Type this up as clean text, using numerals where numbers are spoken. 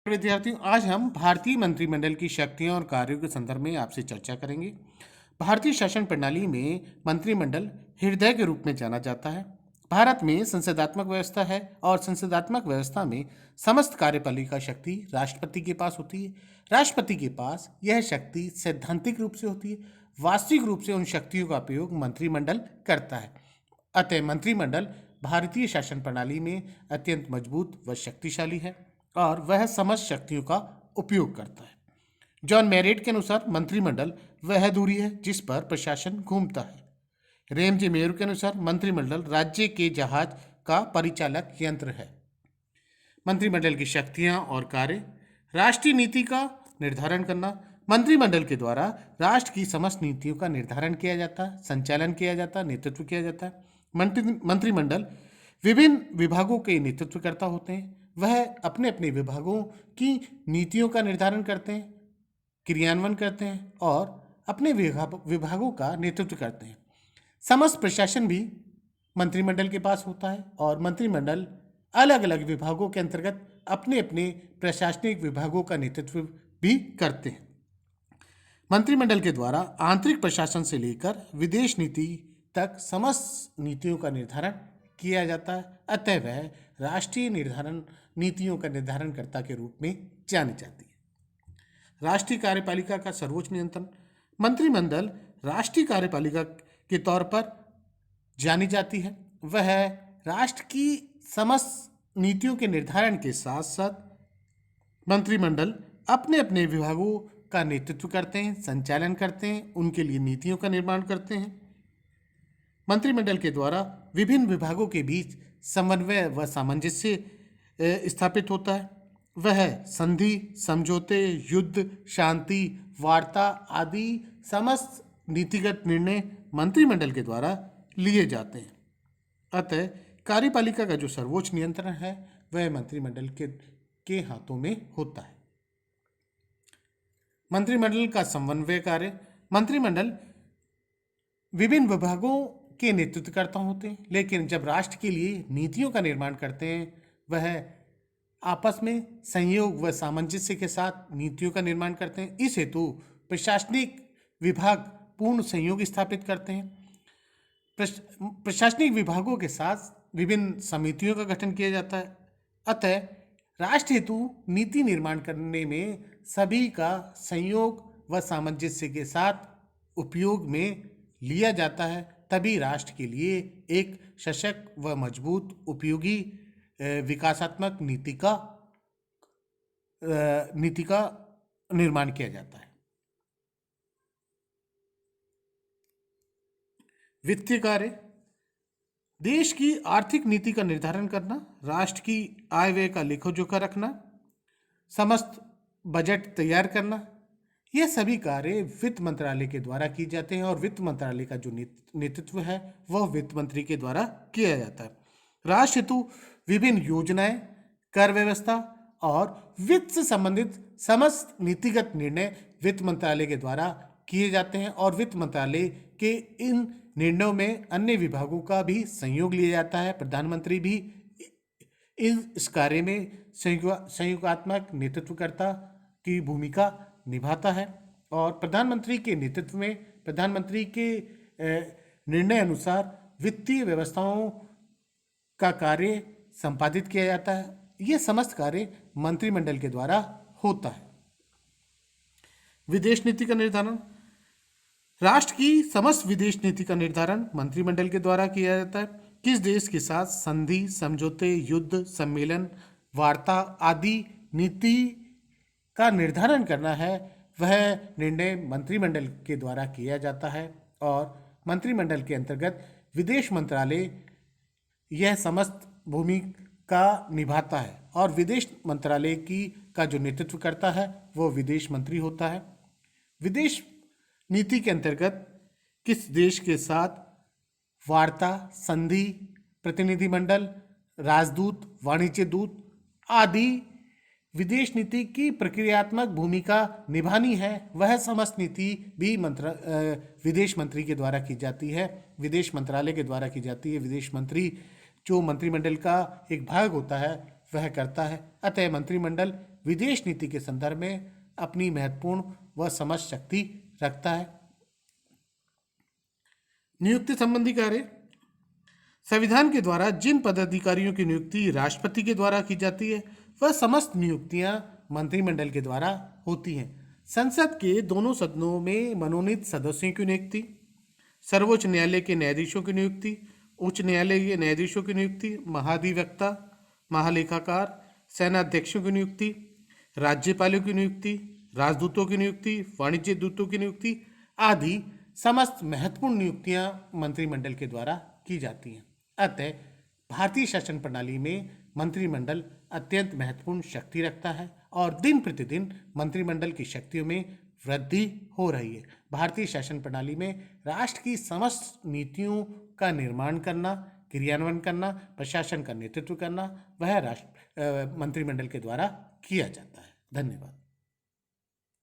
विद्यार्थियों, आज हम भारतीय मंत्रिमंडल की शक्तियां और कार्यों के संदर्भ में आपसे चर्चा करेंगे। भारतीय शासन प्रणाली में मंत्रिमंडल हृदय के रूप में जाना जाता है। भारत में संसदात्मक व्यवस्था है और संसदात्मक व्यवस्था में समस्त कार्यपालिका शक्ति राष्ट्रपति के पास होती है। राष्ट्रपति के पास यह शक्ति सैद्धांतिक रूप से होती है। वास्तविक रूप से उन शक्तियों का उपयोग मंत्रिमंडल करता है। अतः मंत्रिमंडल भारतीय शासन प्रणाली में अत्यंत मजबूत व शक्तिशाली है और वह समस्त शक्तियों का उपयोग करता है। जॉन मैरेट के अनुसार मंत्रिमंडल वह दूरी है जिस पर प्रशासन घूमता है। रेमजे मेयर के अनुसार मंत्रिमंडल राज्य के जहाज का परिचालक यंत्र है। मंत्रिमंडल की शक्तियां और कार्य। राष्ट्रीय नीति का निर्धारण करना। मंत्रिमंडल के द्वारा राष्ट्र की समस्त नीतियों का निर्धारण किया जाता है, संचालन किया जाता है, नेतृत्व किया जाता है। मंत्रिमंडल विभिन्न विभागों के नेतृत्वकर्ता होते हैं। वह अपने अपने विभागों की नीतियों का निर्धारण करते हैं, क्रियान्वयन करते हैं और अपने विभागों का नेतृत्व करते हैं। समस्त प्रशासन भी मंत्रिमंडल के पास होता है और मंत्रिमंडल अलग अलग विभागों के अंतर्गत अपने अपने प्रशासनिक विभागों का नेतृत्व भी करते हैं। मंत्रिमंडल के द्वारा आंतरिक प्रशासन से लेकर विदेश नीति तक समस्त नीतियों का निर्धारण किया जाता है। अतः वह राष्ट्रीय नीतियों का निर्धारणकर्ता के रूप में जानी जाती है। राष्ट्रीय कार्यपालिका का सर्वोच्च नियंत्रण। मंत्रिमंडल राष्ट्रीय कार्यपालिका के तौर पर जानी जाती है। वह राष्ट्र की समस्त नीतियों के निर्धारण के साथ साथ मंत्रिमंडल अपने अपने विभागों का नेतृत्व करते हैं, संचालन करते हैं, उनके लिए नीतियों का निर्माण करते हैं। मंत्रिमंडल के द्वारा विभिन्न विभागों के बीच समन्वय व सामंजस्य स्थापित होता है। वह संधि, समझौते, युद्ध, शांति, वार्ता आदि समस्त नीतिगत निर्णय मंत्रिमंडल के द्वारा लिए जाते हैं। अतः कार्यपालिका का जो सर्वोच्च नियंत्रण है वह मंत्रिमंडल के हाथों में होता है। मंत्रिमंडल का समन्वय कार्य। मंत्रिमंडल विभिन्न विभागों के नेतृत्वकर्ता होते हैं, लेकिन जब राष्ट्र के लिए नीतियों का निर्माण करते हैं वह आपस में संयोग व सामंजस्य के साथ नीतियों का निर्माण करते हैं। इस हेतु प्रशासनिक विभाग पूर्ण संयोग स्थापित करते हैं। प्रशासनिक विभागों के साथ विभिन्न समितियों का गठन किया जाता है। अतः राष्ट्र हेतु नीति निर्माण करने में सभी का संयोग व सामंजस्य के साथ उपयोग में लिया जाता है, तभी राष्ट्र के लिए एक सशक्त व मजबूत उपयोगी विकासात्मक नीति का निर्माण किया जाता है। वित्तीय कार्य। देश की आर्थिक नीति का निर्धारण करना, राष्ट्र की आय व्यय का लेखा जोखा रखना, समस्त बजट तैयार करना, यह सभी कार्य वित्त मंत्रालय के द्वारा किए जाते हैं और वित्त मंत्रालय का जो नेतृत्व है वह वित्त मंत्री के द्वारा किया जाता है। राष्ट्र हेतु विभिन्न योजनाएं, कर व्यवस्था और वित्त से संबंधित समस्त नीतिगत निर्णय वित्त मंत्रालय के द्वारा किए जाते हैं और वित्त मंत्रालय के इन निर्णयों में अन्य विभागों का भी सहयोग लिया जाता है। प्रधानमंत्री भी इस कार्य में संयुगात्मक नेतृत्वकर्ता की भूमिका निभाता है और प्रधानमंत्री के नेतृत्व में प्रधानमंत्री के निर्णय अनुसार वित्तीय व्यवस्थाओं का कार्य संपादित किया जाता है। यह समस्त कार्य मंत्रिमंडल के द्वारा होता है। विदेश नीति का निर्धारण। राष्ट्र की समस्त विदेश नीति का निर्धारण मंत्रिमंडल के द्वारा किया जाता है। किस देश के साथ संधि, समझौते, युद्ध, सम्मेलन, वार्ता आदि नीति का निर्धारण करना है वह निर्णय मंत्रिमंडल के द्वारा किया जाता है और मंत्रिमंडल के अंतर्गत विदेश मंत्रालय यह समस्त भूमिका निभाता है और विदेश मंत्रालय का जो नेतृत्व करता है वो विदेश मंत्री होता है। विदेश नीति के अंतर्गत किस देश के साथ वार्ता, संधि, प्रतिनिधिमंडल, राजदूत, वाणिज्य दूत आदि विदेश नीति की प्रक्रियात्मक भूमिका निभानी है वह समस्त नीति भी विदेश मंत्री के द्वारा की जाती है, विदेश मंत्रालय के द्वारा की जाती है। विदेश मंत्री जो मंत्रिमंडल का एक भाग होता है वह करता है। अतः मंत्रिमंडल विदेश नीति के संदर्भ में अपनी महत्वपूर्ण व समझ शक्ति रखता है। नियुक्ति संबंधी कार्य। संविधान के द्वारा जिन पदाधिकारियों की नियुक्ति राष्ट्रपति के द्वारा की जाती है वह समस्त नियुक्तियां मंत्रिमंडल के द्वारा होती हैं। संसद के दोनों सदनों में मनोनीत सदस्यों की नियुक्ति, सर्वोच्च न्यायालय के न्यायाधीशों की नियुक्ति, उच्च न्यायालय के न्यायाधीशों की नियुक्ति, महाधिवक्ता, महालेखाकार, सेनाध्यक्षों की नियुक्ति, राज्यपालों की नियुक्ति, राजदूतों की नियुक्ति, वाणिज्य दूतों की नियुक्ति आदि समस्त महत्वपूर्ण नियुक्तियां मंत्रिमंडल के द्वारा की जाती हैं। अतः भारतीय शासन प्रणाली में मंत्रिमंडल अत्यंत महत्वपूर्ण शक्ति रखता है और दिन प्रतिदिन मंत्रिमंडल की शक्तियों में वृद्धि हो रही है। भारतीय शासन प्रणाली में राष्ट्र की समस्त नीतियों का निर्माण करना, क्रियान्वयन करना, प्रशासन का नेतृत्व करना वह मंत्रिमंडल के द्वारा किया जाता है। धन्यवाद।